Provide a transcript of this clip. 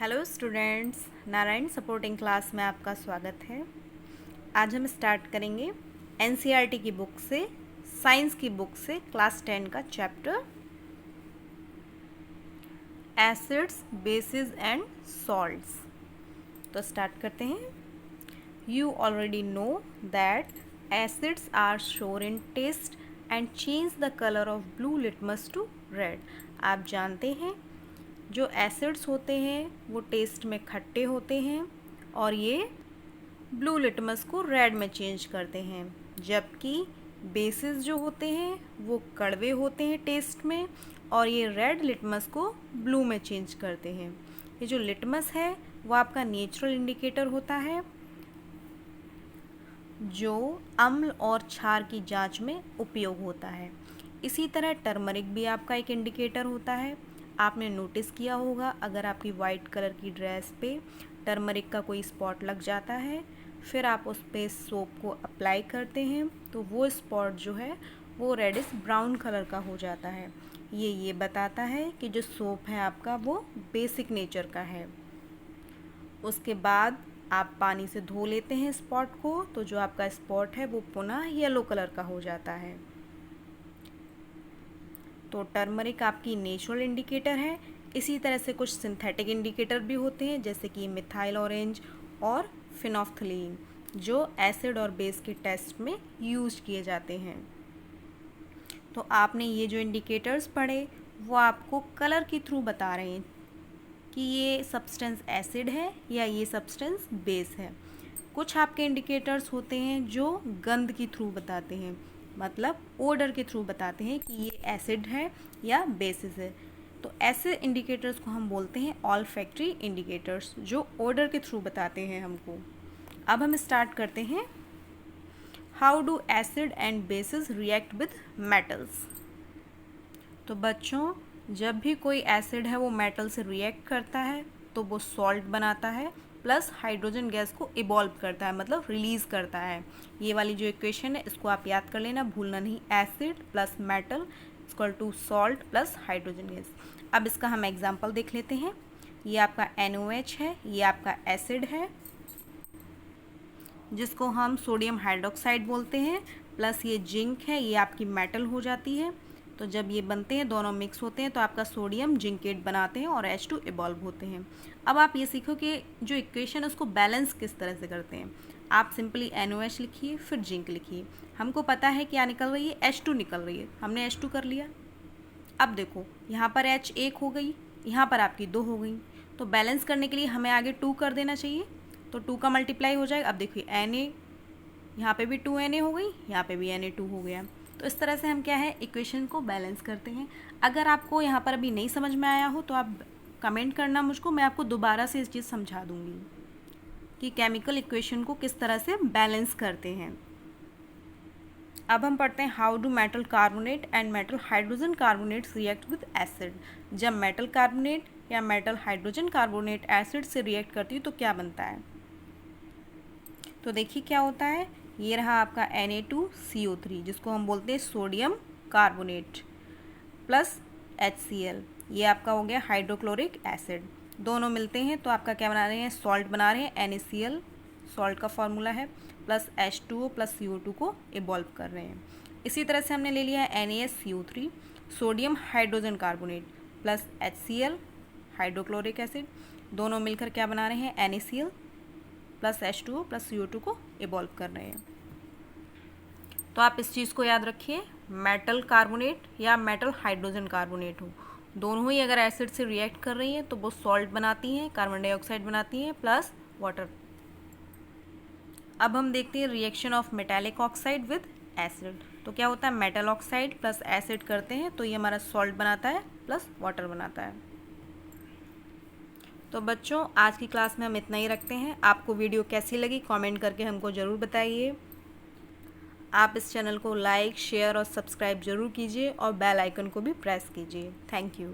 Hello students, Narayan supporting class में आपका स्वागत है। आज हम स्टार्ट करेंगे एनसीईआरटी की बुक से, साइंस की बुक से क्लास 10 का chapter acids, bases and salts. तो स्टार्ट करते हैं। You already know that acids are sour in taste and change the colour of blue litmus to red. आप जानते हैं जो एसिड्स होते हैं वो टेस्ट में खट्टे होते हैं और ये ब्लू लिटमस को रेड में चेंज करते हैं, जबकि बेसिस जो होते हैं वो कड़वे होते हैं टेस्ट में और ये रेड लिटमस को ब्लू में चेंज करते हैं। ये जो लिटमस है वो आपका नेचुरल इंडिकेटर होता है जो अम्ल और क्षार की जांच में उपयोग होता है। इसी तरह टर्मरिक भी आपका एक इंडिकेटर होता है। आपने नोटिस किया होगा अगर आपकी वाइट कलर की ड्रेस पे टर्मरिक का कोई स्पॉट लग जाता है, फिर आप उस पे सोप को अप्लाई करते हैं तो वो स्पॉट जो है वो रेडिश ब्राउन कलर का हो जाता है। ये बताता है कि जो सोप है आपका वो बेसिक नेचर का है। उसके बाद आप पानी से धो लेते हैं स्पॉट को, तो जो आपका स्पॉट है वो पुनः येलो कलर का हो जाता है। तो टर्मरिक आपकी नेचुरल इंडिकेटर है। इसी तरह से कुछ सिंथेटिक इंडिकेटर भी होते हैं जैसे कि मिथाइल ऑरेंज और फिनोफ्थलीन, जो एसिड और बेस के टेस्ट में यूज किए जाते हैं। तो आपने ये जो इंडिकेटर्स पढ़े वो आपको कलर के थ्रू बता रहे हैं कि ये सब्सटेंस एसिड है या ये सब्सटेंस बेस है। कुछ आपके इंडिकेटर्स होते हैं जो गंध की थ्रू बताते हैं, मतलब ओडर के थ्रू बताते हैं कि ये एसिड है या बेसिस है। तो ऐसे इंडिकेटर्स को हम बोलते हैं ऑल्फैक्टरी इंडिकेटर्स, जो ओडर के थ्रू बताते हैं हमको। अब हम स्टार्ट करते हैं। How do acid and bases react with metals. तो बच्चों, जब भी कोई एसिड है वो मेटल से रिएक्ट करता है तो वो सॉल्ट बनाता है प्लस हाइड्रोजन गैस को इवॉल्व करता है, मतलब रिलीज़ करता है। ये वाली जो इक्वेशन है इसको आप याद कर लेना, भूलना नहीं। Acid plus metal equal to salt plus hydrogen gas. अब इसका हम एग्जांपल देख लेते हैं। ये आपका NOH है, ये आपका एसिड है जिसको हम सोडियम हाइड्रोक्साइड बोलते हैं, प्लस ये जिंक है, ये आपकी मेटल हो जाती है। तो जब ये बनते हैं, दोनों मिक्स होते हैं तो आपका सोडियम जिंकेट बनाते हैं और H2 इवॉल्व होते हैं। अब आप ये सीखो कि जो इक्वेशन है उसको बैलेंस किस तरह से करते हैं। आप सिंपली NOH लिखिए, फिर जिंक लिखिए। हमको पता है क्या निकल रही है, H2 निकल रही है, हमने H2 कर लिया। अब देखो यहाँ पर H 1 हो गई, यहाँ पर आपकी 2 हो गई, तो बैलेंस करने के लिए हमें आगे 2 कर देना चाहिए, तो 2 का मल्टीप्लाई हो जाएगा। अब देखिए Na, यहाँ पे भी 2Na हो गई, यहाँ पे भी Na2 हो गया। तो इस तरह से हम क्या है इक्वेशन को बैलेंस करते हैं। अगर आपको यहाँ पर अभी नहीं समझ में आया हो तो आप कमेंट करना मुझको, मैं आपको दोबारा से इस चीज़ समझा दूँगी कि केमिकल इक्वेशन को किस तरह से बैलेंस करते हैं। अब हम पढ़ते हैं how do metal carbonate and metal hydrogen carbonates react with acid. जब मेटल कार्बोनेट या मेटल हाइड्रोजन कार्बोनेट एसिड से रिएक्ट करती है तो क्या बनता है। तो देखिए क्या होता है। ये रहा आपका Na2CO3 जिसको हम बोलते हैं सोडियम कार्बोनेट प्लस HCl। ये आपका हो गया हाइड्रोक्लोरिक एसिड। दोनों मिलते हैं तो आपका क्या बना रहे हैं, सॉल्ट बना रहे हैं। NaCl सॉल्ट का फॉर्मूला है, प्लस H2O प्लस CO2 को इवॉल्व कर रहे हैं। इसी तरह से हमने ले लिया है NaSCO3 sodium hydrogen carbonate plus HCl hydrochloric acid. दोनों मिलकर क्या बना रहे हैं, NaCl plus H2O plus CO2 को इवॉल्व कर रहे हैं। तो आप इस चीज़ को याद रखिए, मेटल कार्बोनेट या मेटल हाइड्रोजन कार्बोनेट हो, दोनों ही अगर एसिड से रिएक्ट कर रही हैं तो वो सॉल्ट बनाती हैं, कार्बन डाइऑक्साइड बनाती हैं प्लस वाटर। अब हम देखते हैं reaction of metallic oxide with acid. तो क्या होता है, मेटल ऑक्साइड प्लस एसिड करते हैं तो ये हमारा सॉल्ट बनाता है प्लस वाटर बनाता है। तो बच्चों, आज की क्लास में हम इतना ही रखते हैं। आपको वीडियो कैसी लगी कमेंट करके हमको ज़रूर बताइए। आप इस चैनल को लाइक, शेयर और सब्सक्राइब ज़रूर कीजिए और बेल आइकन को भी प्रेस कीजिए। Thank you.